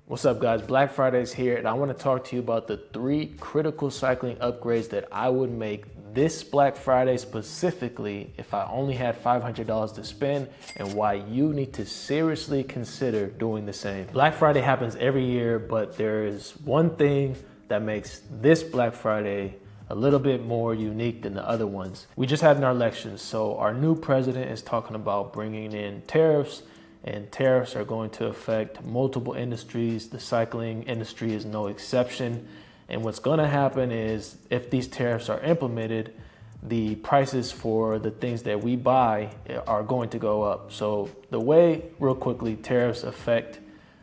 What's up guys, Black Friday is here and I want to talk to you about the 3 critical cycling upgrades that I would make this Black Friday specifically if I only had $500 to spend, and why you need to seriously consider doing the same. Black Friday happens every year, but there is one thing that makes this Black Friday a little bit more unique than the other ones. We just had our elections, so our new president is talking about bringing in tariffs, and tariffs are going to affect multiple industries. The cycling industry is no exception. And what's going to happen is if these tariffs are implemented, the prices for the things that we buy are going to go up. So the way, real quickly, tariffs affect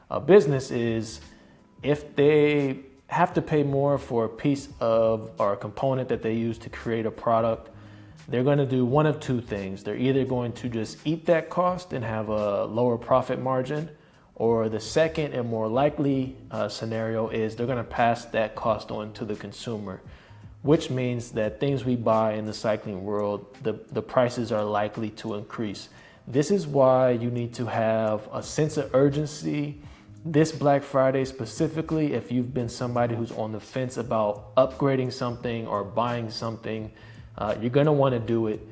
a business is if they have to pay more for a piece of or a component that they use to create a product, they're going to do one of two things. They're either going to just eat that cost and have a lower profit margin, or the second and more likely scenario is they're going to pass that cost on to the consumer, which means that things we buy in the cycling world, the prices are likely to increase. This is why you need to have a sense of urgency this Black Friday specifically. If you've been somebody who's on the fence about upgrading something or buying something, you're going to want to do it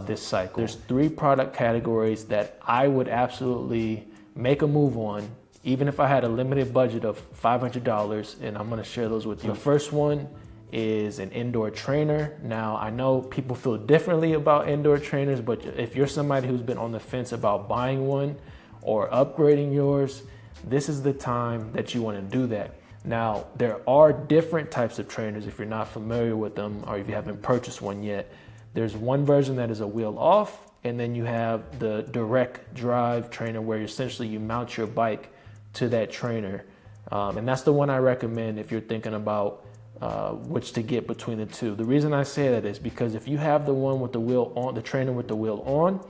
this cycle. There's 3 product categories that I would absolutely make a move on, even if I had a limited budget of $500, and I'm going to share those with you. The first one is an indoor trainer. Now, I know people feel differently about indoor trainers, but if you're somebody who's been on the fence about buying one or upgrading yours, this is the time that you want to do that. Now, there are different types of trainers if you're not familiar with them or if you haven't purchased one yet. There's one version that is a wheel off, and then you have the direct drive trainer where essentially you mount your bike to that trainer. And that's the one I recommend if you're thinking about which to get between the two. The reason I say that is because if you have the one with the wheel on, the trainer with the wheel on,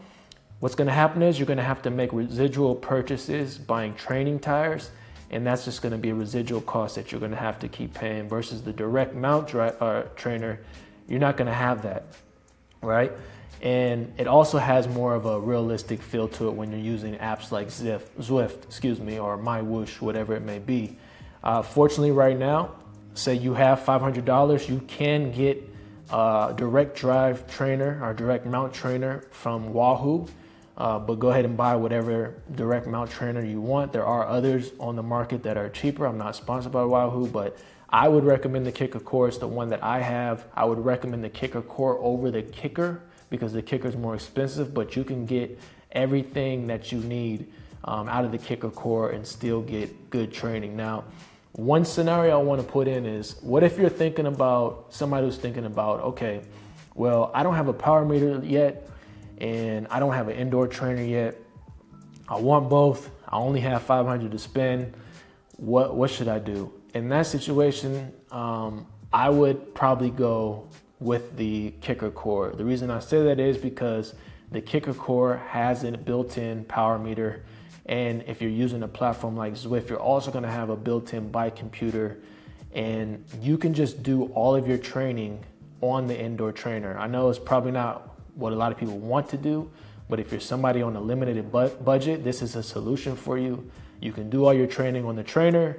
what's going to happen is you're going to have to make residual purchases buying training tires. And that's just going to be a residual cost that you're going to have to keep paying, versus the direct mount trainer. You're not going to have that, right? And it also has more of a realistic feel to it when you're using apps like Zwift, or MyWhoosh, whatever it may be. Fortunately, right now, say you have $500, you can get a direct drive trainer or direct mount trainer from Wahoo. But go ahead and buy whatever direct mount trainer you want. There are others on the market that are cheaper. I'm not sponsored by Wahoo, but I would recommend the Kicker Core. It's the one that I have. I would recommend the Kicker Core over the Kicker because the Kicker is more expensive, but you can get everything that you need out of the Kicker Core and still get good training. Now, one scenario I want to put in is, what if you're thinking about, somebody who's thinking about, okay, well, I don't have a power meter yet, and I don't have an indoor trainer yet. I want both. I only have $500 to spend. What should I do? In that situation, I would probably go with the Kicker Core. The reason I say that is because the Kicker Core has a built-in power meter. And if you're using a platform like Zwift, you're also gonna have a built-in bike computer, and you can just do all of your training on the indoor trainer. I know it's probably not what a lot of people want to do, but if you're somebody on a limited budget, this is a solution for you. You can do all your training on the trainer.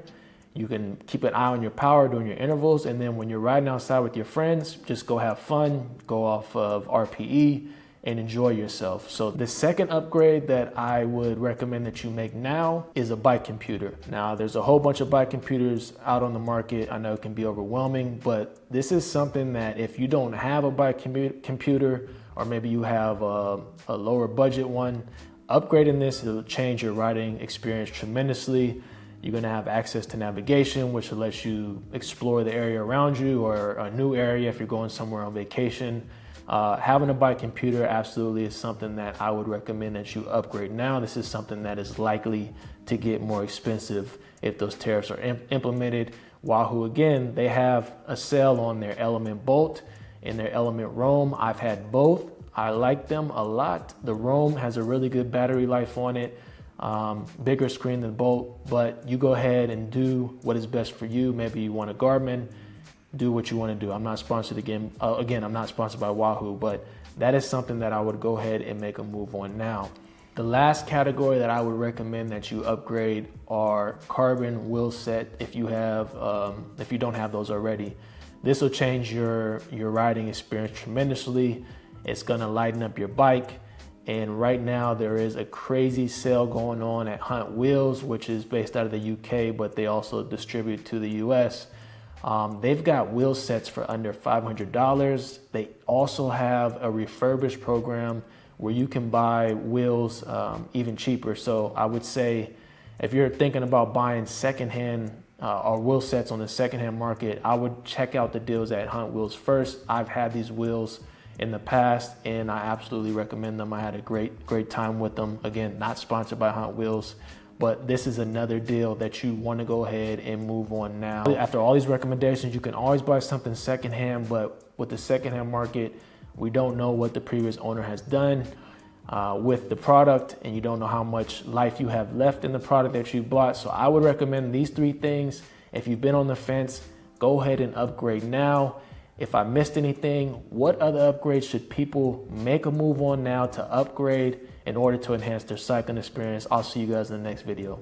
You can keep an eye on your power during your intervals, and then when you're riding outside with your friends, just go have fun, go off of RPE and enjoy yourself. So the second upgrade that I would recommend that you make now is a bike computer. Now, there's a whole bunch of bike computers out on the market. I know it can be overwhelming, but this is something that if you don't have a bike computer, or maybe you have a lower budget one, upgrading this will change your riding experience tremendously. You're gonna have access to navigation, which will let you explore the area around you, or a new area if you're going somewhere on vacation. Having a bike computer absolutely is something that I would recommend that you upgrade now. This is something that is likely to get more expensive if those tariffs are implemented. Wahoo, again, they have a sale on their Element Bolt and their Element Roam. I've had both. I like them a lot. The Roam has a really good battery life on it, bigger screen than Bolt, but you go ahead and do what is best for you. Maybe you want a Garmin, do what you want to do. I'm not sponsored again. I'm not sponsored by Wahoo, but that is something that I would go ahead and make a move on now. The last category that I would recommend that you upgrade are carbon wheel set if you don't have those already. This will change your riding experience tremendously. It's gonna lighten up your bike. And right now there is a crazy sale going on at Hunt Wheels, which is based out of the UK, but they also distribute to the US. They've got wheel sets for under $500. They also have a refurbished program where you can buy wheels even cheaper. So I would say if you're thinking about buying secondhand or wheel sets on the secondhand market, I would check out the deals at Hunt Wheels first. I've had these wheels in the past and I absolutely recommend them. I had a great time with them. Again, not sponsored by Hunt Wheels, but this is another deal that you want to go ahead and move on now. After all these recommendations, you can always buy something secondhand, but with the secondhand market, we don't know what the previous owner has done with the product, and you don't know how much life you have left in the product that you bought. So I would recommend these 3 things. If you've been on the fence, go ahead and upgrade now. If I missed anything, what other upgrades should people make a move on now to upgrade in order to enhance their cycling experience? I'll see you guys in the next video.